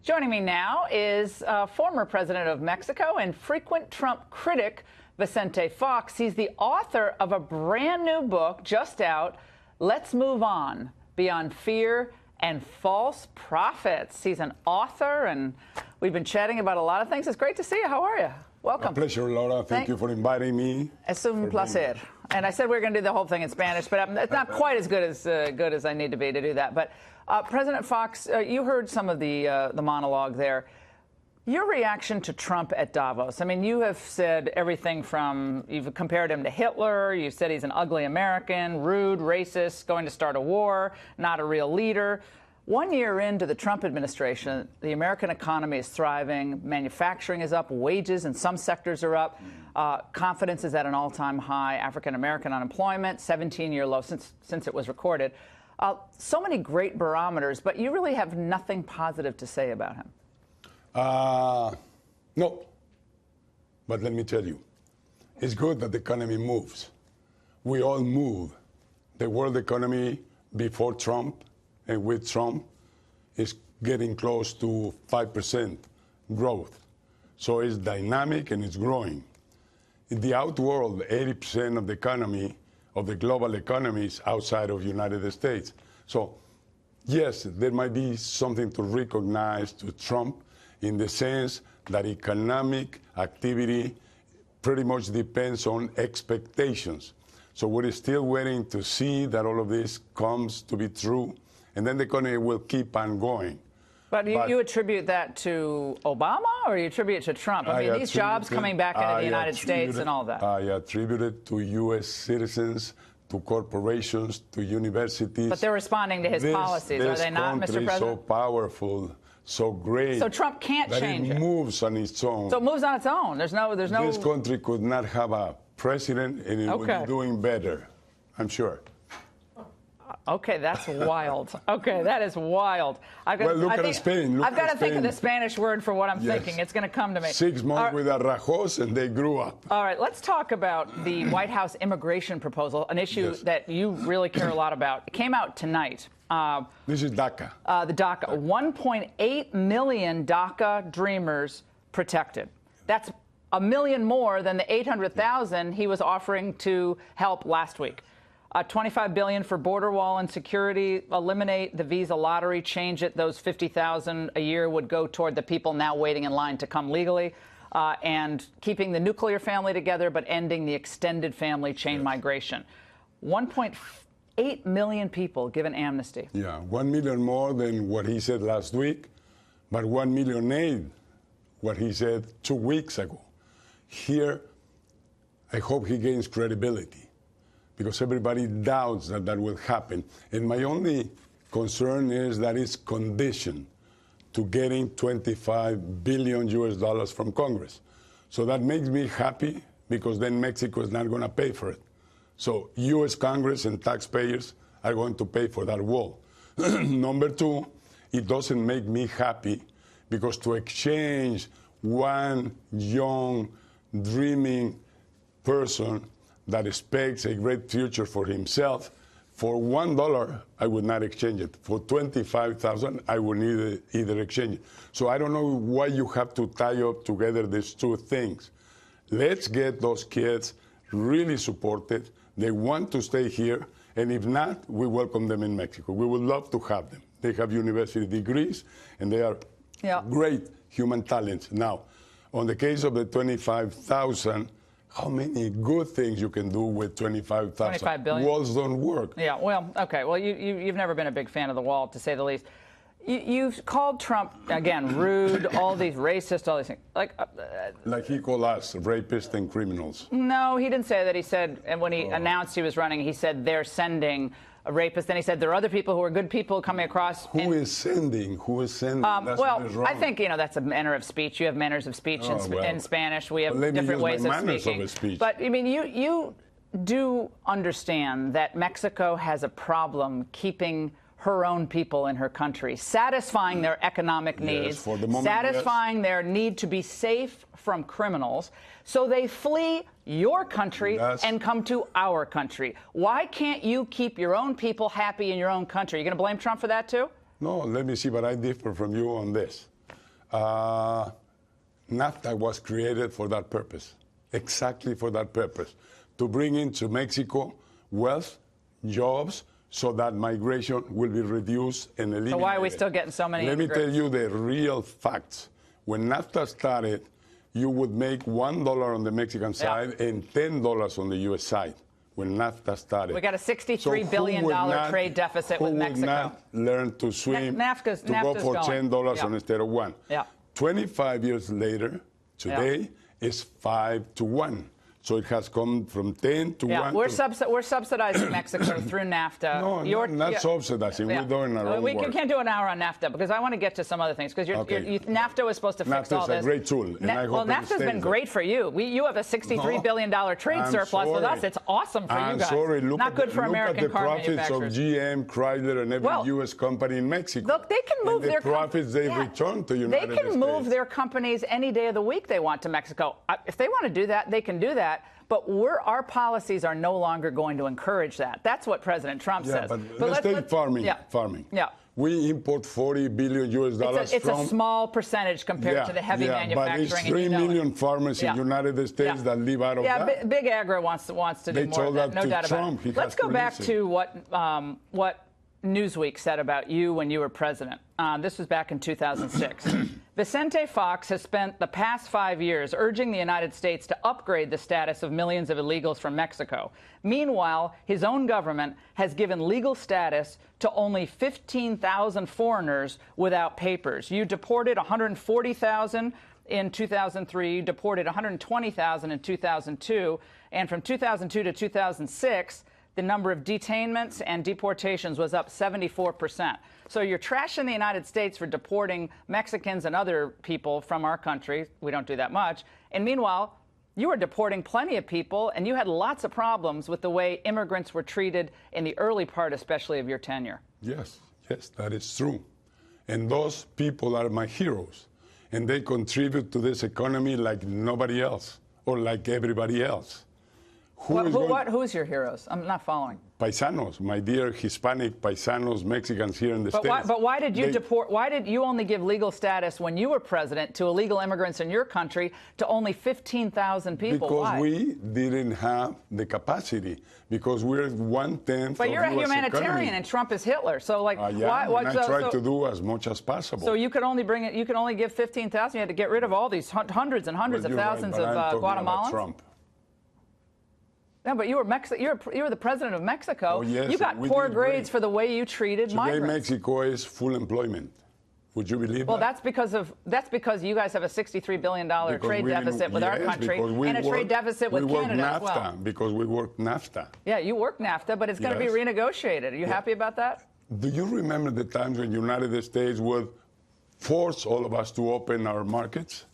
Joining me now is former president of Mexico and frequent Trump critic, Vicente Fox. He's the author of a brand new book just out, Let's Move On, Beyond Fear and False Prophets. He's an author, and we've been chatting about a lot of things. It's great to see you. How are you? Welcome. A pleasure, Laura. Thank you for inviting me. Es un placer. And I said we were going to do the whole thing in Spanish, but it's not quite as good as I need to be to do that. But President Fox, you heard some of the monologue there. Your reaction to Trump at Davos. I mean, you have said everything from, you've compared him to Hitler, you've said he's an ugly American, rude, racist, going to start a war, not a real leader. 1 year into the Trump administration, the American economy is thriving, manufacturing is up, wages in some sectors are up, confidence is at an all-time high, African-American unemployment, 17-year low since it was recorded. So many great barometers, but you really have nothing positive to say about him. No, but let me tell you, it's good that the economy moves. We all move. The world economy before Trump and with Trump is getting close to 5% growth. So it's dynamic and it's growing. In the outworld, 80% of the economy, of the global economy, is outside of the United States. So yes, there might be something to recognize to Trump in the sense that economic activity pretty much depends on expectations. So we're still waiting to see that all of this comes to be true, and then the economy will keep on going. But you attribute that to Obama, or you attribute it to Trump? I mean, these jobs coming back into the United States and all that. I attribute it to U.S. citizens, to corporations, to universities. But they're responding to his policies, are they not, Mr. President? This country is so powerful, so great. So Trump can't change it. It moves on its own. So it moves on its own. There's no. This country could not have a president, and it would be doing better, I'm sure. Okay, that's wild. Okay, that is wild. Well, look at Spain. I've got to think of the Spanish word for what I'm thinking. It's going to come to me. 6 months with Arrajos, and they grew up. All right, let's talk about the White House immigration proposal, an issue that you really care a lot about. It came out tonight. This is DACA. The DACA. 1.8 million DACA dreamers protected. That's 1 million more than the 800,000 he was offering to help last week. $25 billion for border wall and security, eliminate the visa lottery, change it. Those 50,000 a year would go toward the people now waiting in line to come legally, and keeping the nuclear family together, but ending the extended family chain migration. 1.8 million people given amnesty. Yeah, 1 million more than what he said last week, but 1,000,008 what he said 2 weeks ago. Here, I hope he gains credibility, because everybody doubts that that will happen. And my only concern is that it's conditioned to getting $25 billion US from Congress. So that makes me happy, because then Mexico is not going to pay for it. So US Congress and taxpayers are going to pay for that wall. Number two, it doesn't make me happy, because to exchange one young, dreaming person that expects a great future for himself, for $1, I would not exchange it. For 25,000, I would either exchange it. So I don't know why you have to tie up together these two things. Let's get those kids really supported. They want to stay here, and if not, we welcome them in Mexico. We would love to have them. They have university degrees, and they are great human talents. Now, on the case of the 25,000, how many good things you can do with 25,000? 25 billion. Walls don't work. Yeah, well, okay. Well, you've never been a big fan of the wall, to say the least. You've called Trump, again, rude, all these racist, all these things. Like he called us rapists and criminals. No, he didn't say that. He said, and when he announced he was running, he said they're sending a rapist. Then he said there are other people who are good people coming across. Who is sending? Who is sending? That's well, I think, that's a manner of speech. You have manners of speech in Spanish. We have different ways of speaking. But, I mean, you do understand that Mexico has a problem keeping her own people in her country, satisfying their economic needs, for the moment, satisfying their need to be safe from criminals. So they flee your country and come to our country. Why can't you keep your own people happy in your own country? You going to blame Trump for that, too? No, let me see, but I differ from you on this. NAFTA was created for that purpose, exactly for that purpose, to bring into Mexico wealth, jobs, so that migration will be reduced and eliminated. So why are we still getting so many Let me immigrants? tell you the real facts. When NAFTA started, you would make $1 on the Mexican side and $10 on the U.S. side. When NAFTA started, We got a $63 billion trade deficit with Mexico. Who would not learn to swim NAFTA's to go for going. $10 Yeah. instead of $1? Yeah. 25 years later, today, it's 5 to 1. So it has come from 10 to 1. We're subsidizing Mexico through NAFTA. No, not subsidizing. We're doing our own We work. can't do an hour on NAFTA because I want to get to some other things. Because NAFTA was supposed to fix all this. NAFTA is a great tool. And I hope NAFTA's been great for you. You have a $63 billion trade surplus with us. It's awesome for you guys. Sorry. Not good for American car manufacturers. Look at the profits of GM, Chrysler, and every U.S. company in Mexico. Look, they can move their profits they return to United States. They can move their companies any day of the week they want to Mexico. If they want to do that, they can do that. But our policies are no longer going to encourage that. That's what President Trump says. But let's take farming. Farming. Yeah. We import $40 billion US it's a small percentage compared to the heavy manufacturing. But it's 3 million farmers in the United States that live out of that. Yeah, Big Agri wants to do more of that. No doubt about it. Let's go back to what Newsweek said about you when you were president. This was back in 2006. Vicente Fox has spent the past 5 years urging the United States to upgrade the status of millions of illegals from Mexico. Meanwhile, his own government has given legal status to only 15,000 foreigners without papers. You deported 140,000 in 2003, you deported 120,000 in 2002, and from 2002 to 2006, the number of detainments and deportations was up 74%. So you're trashing the United States for deporting Mexicans and other people from our country. We don't do that much. And meanwhile, you were deporting plenty of people, and you had lots of problems with the way immigrants were treated in the early part, especially of your tenure. Yes, that is true. And those people are my heroes. And they contribute to this economy like nobody else or like everybody else. Who's your heroes? I'm not following. Paisanos, my dear Hispanic paisanos, Mexicans here in the States. But why did you deport? Why did you only give legal status when you were president to illegal immigrants in your country to only 15,000 people? Because we didn't have the capacity. Because we're 1/10. But you're a humanitarian, economy. And Trump is Hitler. So why? And I try to do as much as possible. So you could only bring it. You could only give 15,000. You had to get rid of all these hundreds and hundreds of thousands of Guatemalans. Trump. No, but you were the president of Mexico. Oh, yes, you got poor grades for the way you treated migrants. Today, Mexico is full employment. Would you believe that? Well, that's because you guys have a $63 billion trade deficit with our country and a trade deficit with Canada as well. Because we work NAFTA. Yeah, you work NAFTA, but it's going to be renegotiated. Are you happy about that? Do you remember the times when the United States would force all of us to open our markets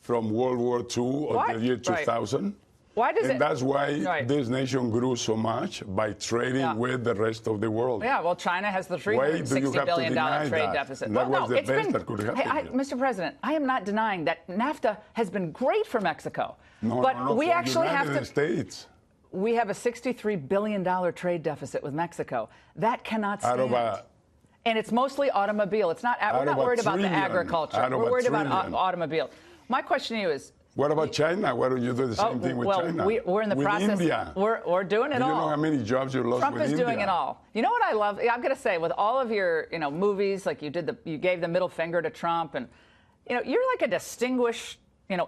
from World War II until the year 2000? Why does and that's why this nation grew so much by trading with the rest of the world. Yeah, well, China has the $360 billion trade deficit. That was the best that could happen. Mr. President, I am not denying that NAFTA has been great for Mexico. No, we actually have to. States. We have a $63 billion trade deficit with Mexico. That cannot stand. And it's mostly automobile. It's not. We're not worried about the agriculture. We're worried about automobile. My question to you is. What about China? Why don't you do the same thing with China? We're in the process. India. We're doing it all. Do you know how many jobs you lost Trump with is India? doing it all. You know what I love? I'm going to say, with all of your movies, like you gave the middle finger to Trump, and you're like a distinguished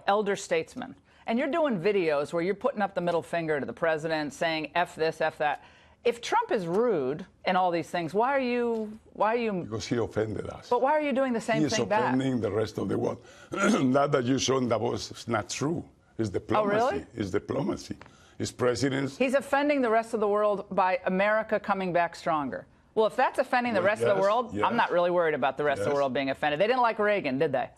elder statesman, and you're doing videos where you're putting up the middle finger to the president, saying F this, F that. If Trump is rude and all these things, why are you? Because he offended us. But why are you doing the same thing back? He is offending the rest of the world. That you saw in Davos is not true. It's diplomacy. Oh, really? It's diplomacy. It's presidents. He's offending the rest of the world by America coming back stronger. Well, if that's offending the rest of the world, I'm not really worried about the rest of the world being offended. They didn't like Reagan, did they?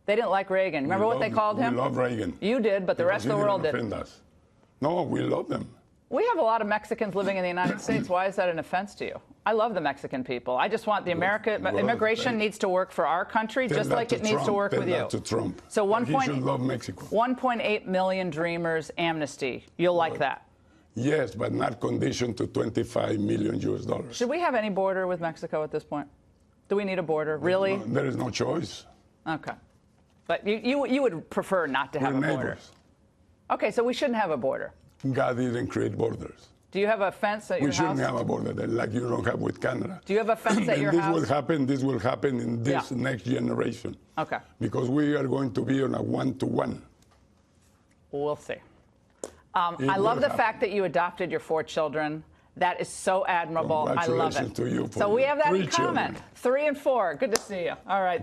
They didn't like Reagan. Remember what they called him? We love Reagan. You did, but the rest of the world didn't. Us. No, we love them. We have a lot of Mexicans living in the United States. Why is that an offense to you? I love the Mexican people. I just want the immigration needs to work for our country just like it needs to work with you. To Trump. So he should love Mexico. 1.8 million Dreamers amnesty. You'll like that? Yes, but not conditioned to $25 million US. Should we have any border with Mexico at this point? Do we need a border? Really? There is no choice. Okay. But you would prefer not to have We're a border. neighbors. Okay, so we shouldn't have a border. God didn't create borders. Do you have a fence at your We house? shouldn't have a border like you don't have with Canada. Do you have a fence at your this house? This will happen in this next generation. Okay. Because we are going to be on a one-to-one. We'll see. I love the fact that you adopted your 4 children. That is so admirable. I love it. Congratulations to you for So we have that in your 3 common. children. 3 and 4. Good to see you. All right.